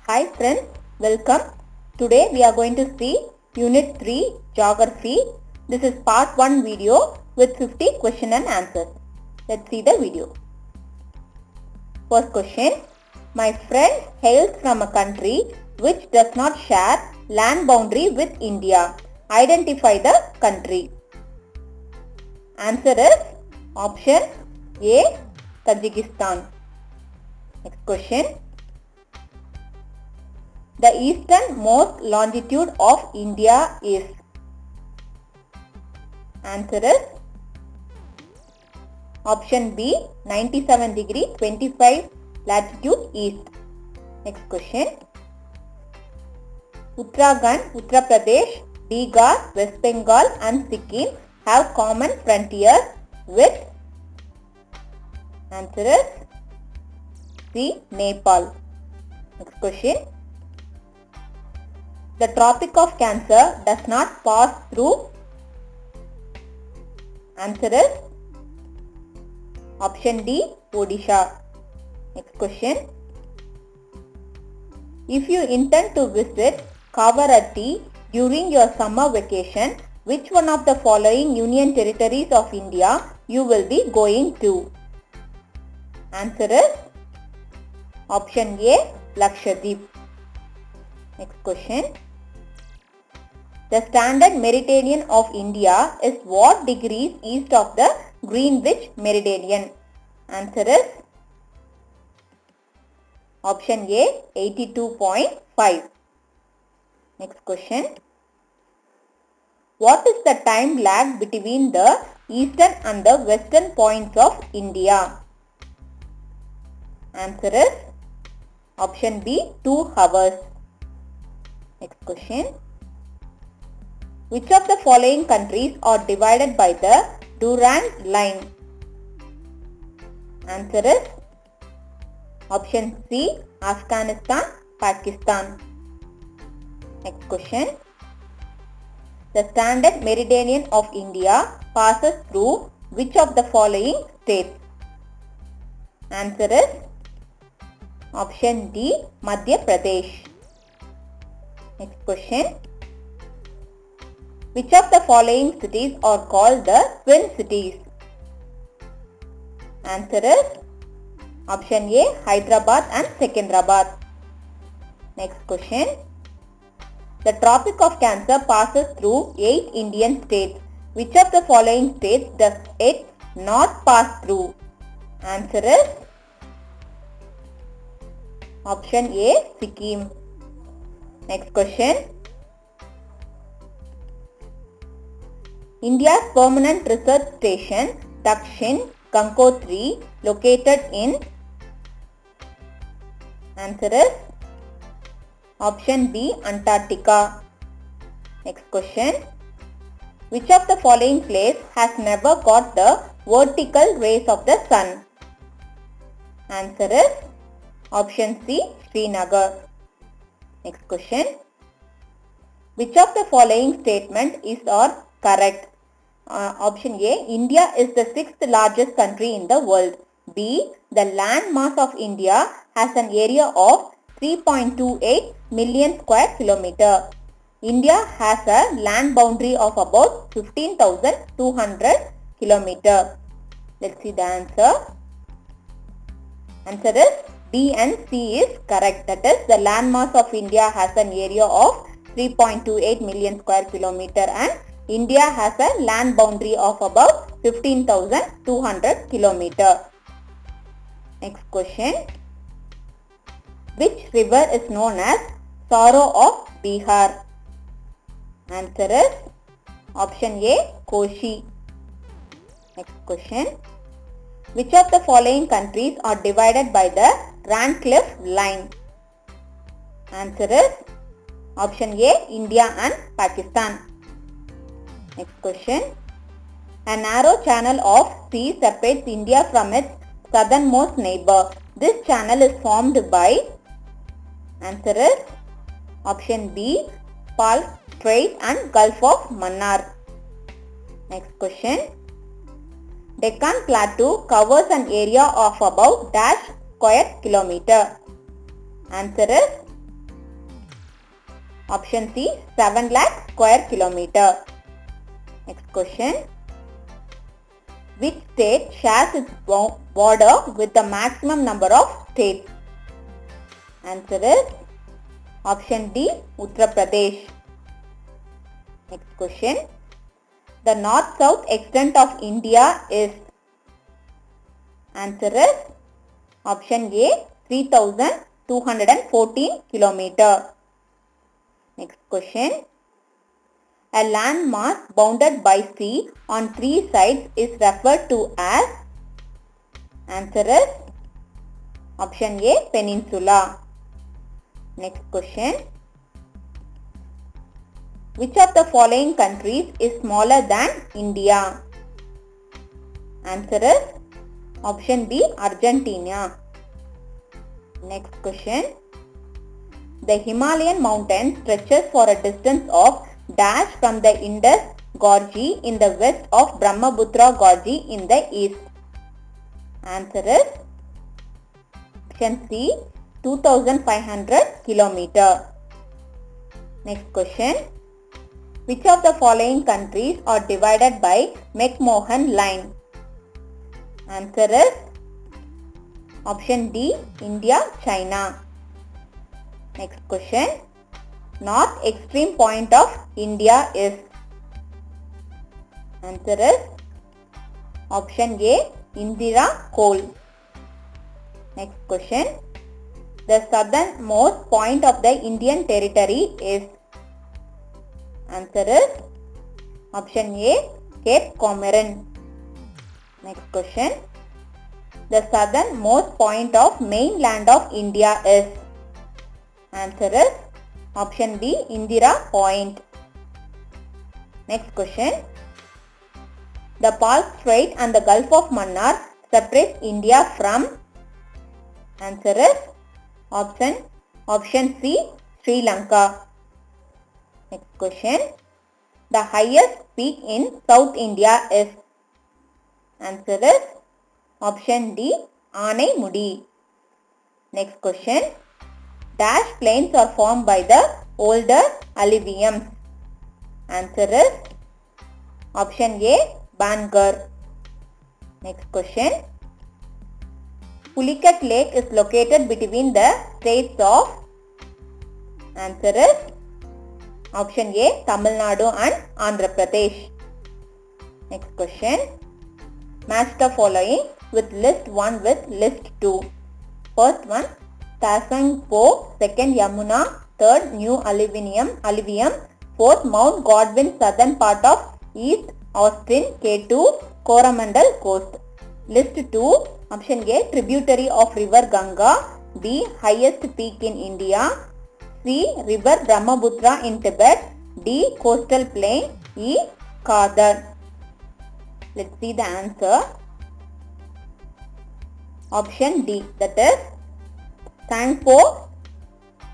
Hi friends, welcome. Today we are going to see Unit 3 Geography. This is part 1 video with 50 question and answers. Let's see the video. First question. My friend hails from a country which does not share land boundary with India. Identify the country. Answer is option A, Tajikistan. Next question. The easternmost longitude of India is? Answer is option B, 97 degree 25 latitude east. Next question. Uttarakhand, Uttar Pradesh, Bihar, West Bengal and Sikkim have common frontiers with? Answer is C, Nepal. Next question. The Tropic of Cancer does not pass through? Answer is option D, Odisha. Next question. If you intend to visit Kavaratti during your summer vacation, which one of the following union territories of India you will be going to? Answer is option A, Lakshadweep. Next question. The standard meridian of India is what degrees east of the Greenwich meridian? Answer is option A, 82.5. Next question. What is the time lag between the eastern and the western points of India? Answer is option B, 2 hours. Next question. Which of the following countries are divided by the Durand line? Answer is option C, Afghanistan, Pakistan. Next question. The standard meridian of India passes through which of the following states? Answer is option D, Madhya Pradesh. Next question. Which of the following cities are called the twin cities? Answer is option A, Hyderabad and Secunderabad. Next question. The Tropic of Cancer passes through 8 Indian states. Which of the following states does it not pass through? Answer is option A, Sikkim. Next question. India's permanent research station, Dakshin Gangotri, located in? Answer is option B, Antarctica. Next question. Which of the following place has never got the vertical rays of the sun? Answer is option C, Srinagar. Next question. Which of the following statement is or correct? Option A, India is the 6th largest country in the world. B, the land mass of India has an area of 3.28 million square kilometer. India has a land boundary of about 15,200 kilometer. Let's see the answer. Answer is B and C is correct. That is, the land mass of India has an area of 3.28 million square kilometer and India has a land boundary of about 15,200 kilometer. Next question. Which river is known as Sorrow of Bihar? Answer is option A, Koshi. Next question. Which of the following countries are divided by the Radcliffe line? Answer is option A, India and Pakistan. Next question. A narrow channel of sea separates India from its southernmost neighbor. This channel is formed by? Answer is option B, Palk Strait and Gulf of Mannar. Next question. Deccan Plateau covers an area of about dash square kilometer. Answer is Option C 7 lakh square kilometer. Next question. Which state shares its border with the maximum number of states? Answer is option D Uttar Pradesh. Next question. The north-south extent of India is? Answer is option A 3214 km. Next question. A landmass bounded by sea on three sides is referred to as? Answer is option A peninsula. Next question. Which of the following countries is smaller than India? Answer is option B Argentina. Next question. The Himalayan mountain stretches for a distance of dash from the Indus Gorge in the west of Brahmaputra Gorge in the east. Answer is option C 2500 km. Next question. Which of the following countries are divided by McMahon Line? Answer is option D India, China. Next question. North extreme point of India is? Answer is option A Indira Col. Next question. The southernmost point of the Indian territory is? Answer is option A Cape Comorin. Next question. The southernmost point of mainland of India is? Answer is option B Indira Point. Next question. The Palk Strait and the Gulf of Mannar separates India from? Answer is option C Sri Lanka. Next question. The highest peak in South India is? Answer is option D Anaimudi. Next question. Dash plains are formed by the older alluviums. Answer is option A Bangar. Next question. Pulicat Lake is located between the states of? Answer is option A Tamil Nadu and Andhra Pradesh. Next question. Match the following with list 1 with list 2. First one, Tasang Po, second Yamuna, third New Alluvium, fourth Mount Godwin, southern part of East Austin, K2, Coromandel coast. List 2, option A tributary of river Ganga, B highest peak in India, C river Brahmaputra in Tibet, D coastal plain, E Khadar. Let's see the answer. Option D, that is Tsangpo,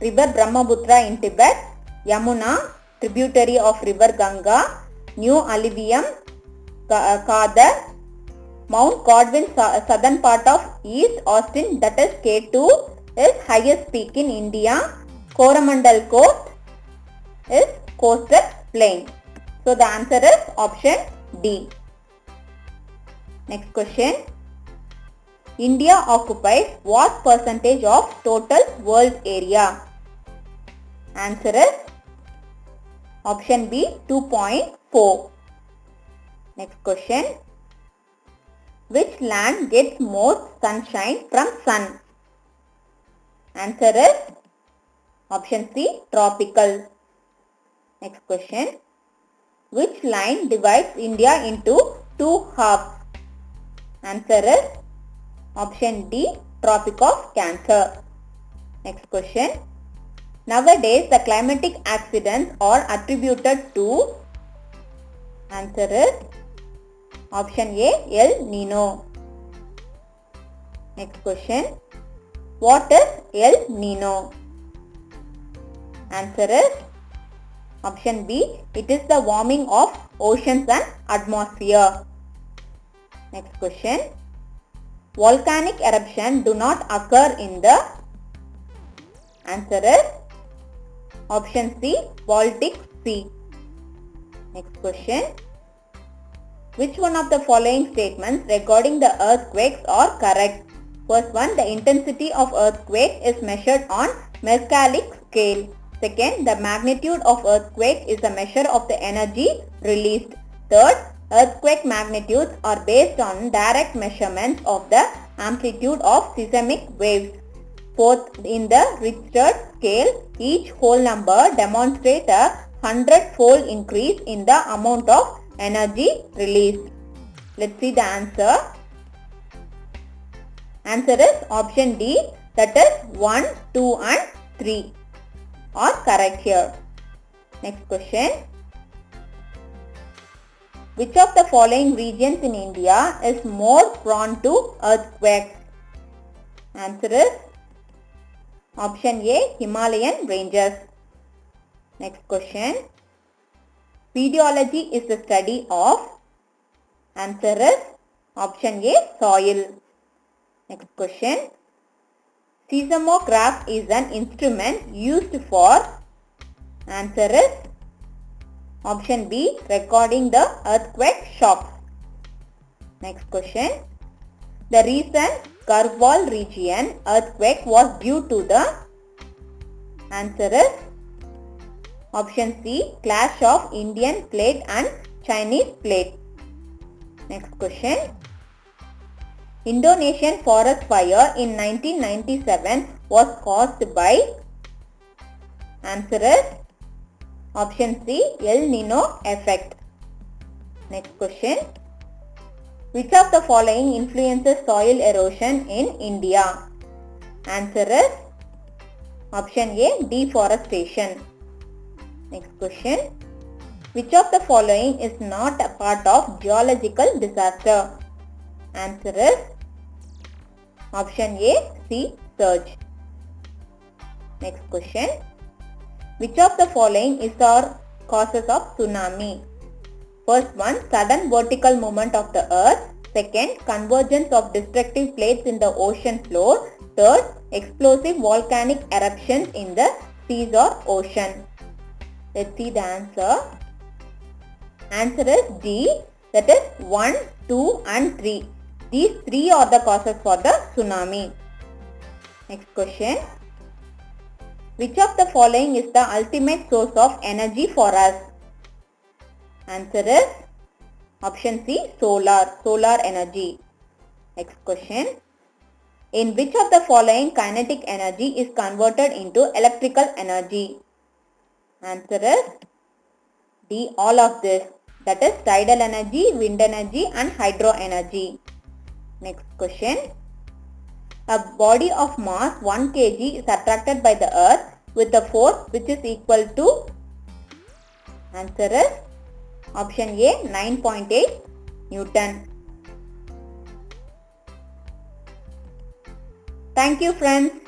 river Brahmaputra in Tibet, Yamuna, tributary of river Ganga, New Alluvium, Khadar, Mount Godwin, southern part of East Austin, that is K2, is highest peak in India, Coromandel coast is coastal plain. So the answer is option D. Next question. India occupies what percentage of total world area? Answer is option B 2.4. Next question. Which land gets most sunshine from sun? Answer is option C tropical. Next question. Which line divides India into two halves? Answer is option D Tropic of Cancer. Next question. Nowadays the climatic accidents are attributed to? Answer is option A El Nino. Next question. What is El Nino? Answer is option B. It is the warming of oceans and atmosphere. Next question. Volcanic eruption do not occur in the? Answer is Option C, Baltic Sea. Next question. Which one of the following statements regarding the earthquakes are correct? First one, the intensity of earthquake is measured on Mercalli scale. Second, the magnitude of earthquake is a measure of the energy released. Third, earthquake magnitudes are based on direct measurements of the amplitude of seismic waves. Fourth, in the Richter scale, each whole number demonstrates a 100-fold increase in the amount of energy released. Let's see the answer. Answer is option D, that is 1, 2 and 3 are correct here. Next question. Which of the following regions in India is more prone to earthquakes? Answer is option A, Himalayan ranges. Next question. Pedology is the study of. Answer is option A, soil. Next question. Seismograph is an instrument used for. Answer is option B, recording the earthquake shocks. Next question. The recent Garhwal region earthquake was due to the. Answer is option C, clash of Indian plate and Chinese plate. Next question. Indonesian forest fire in 1997 was caused by. Answer is option C, El Nino effect. Next question. Which of the following influences soil erosion in India? Answer is option A, deforestation. Next question. Which of the following is not a part of geological disaster? Answer is option A, sea surge. Next question. Which of the following is the causes of tsunami? First one, sudden vertical movement of the earth. Second, convergence of destructive plates in the ocean floor. Third, explosive volcanic eruptions in the seas or ocean. Let's see the answer. Answer is D, that is 1, 2 and 3. These three are the causes for the tsunami. Next question. Which of the following is the ultimate source of energy for us? Answer is option C, solar energy. Next question. In which of the following kinetic energy is converted into electrical energy? Answer is D, all of this. That is tidal energy, wind energy and hydro energy. Next question. A body of mass 1 kg is attracted by the earth with a force which is equal to. Answer is option A, 9.8 Newton. Thank you friends.